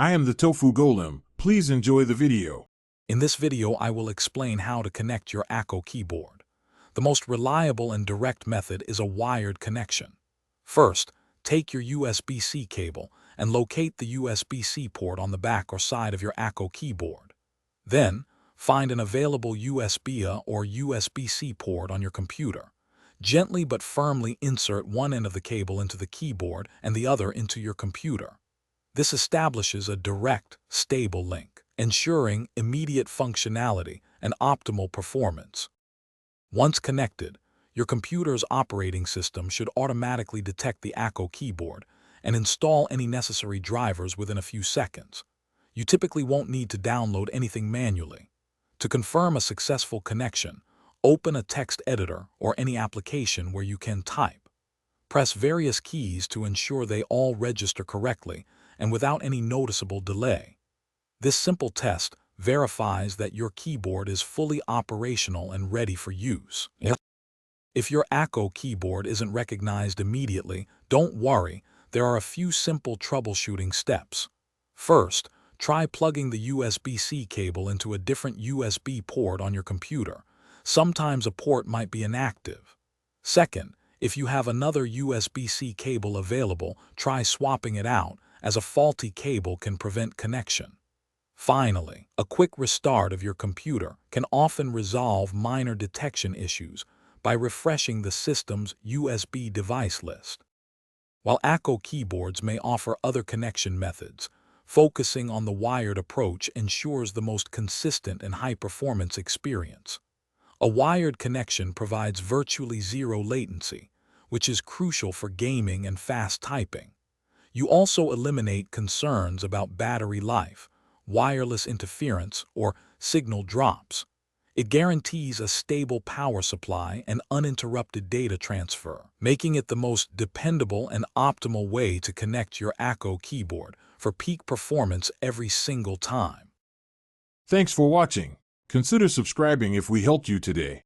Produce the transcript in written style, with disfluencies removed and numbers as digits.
I am the Tofu Golem. Please enjoy the video. In this video, I will explain how to connect your Akko keyboard. The most reliable and direct method is a wired connection. First, take your USB-C cable and locate the USB-C port on the back or side of your Akko keyboard. Then, find an available USB-A or USB-C port on your computer. Gently but firmly insert one end of the cable into the keyboard and the other into your computer. This establishes a direct, stable link, ensuring immediate functionality and optimal performance. Once connected, your computer's operating system should automatically detect the Akko keyboard and install any necessary drivers within a few seconds. You typically won't need to download anything manually. To confirm a successful connection, open a text editor or any application where you can type. Press various keys to ensure they all register correctly and without any noticeable delay. This simple test verifies that your keyboard is fully operational and ready for use. If your Akko keyboard isn't recognized immediately, don't worry, there are a few simple troubleshooting steps. First, try plugging the USB-C cable into a different USB port on your computer. Sometimes a port might be inactive. Second, if you have another USB-C cable available, try swapping it out, as a faulty cable can prevent connection. Finally, a quick restart of your computer can often resolve minor detection issues by refreshing the system's USB device list. While Akko keyboards may offer other connection methods, focusing on the wired approach ensures the most consistent and high-performance experience. A wired connection provides virtually zero latency, which is crucial for gaming and fast typing. You also eliminate concerns about battery life, wireless interference, or signal drops. It guarantees a stable power supply and uninterrupted data transfer, making it the most dependable and optimal way to connect your Akko keyboard for peak performance every single time. Thanks for watching. Consider subscribing if we helped you today.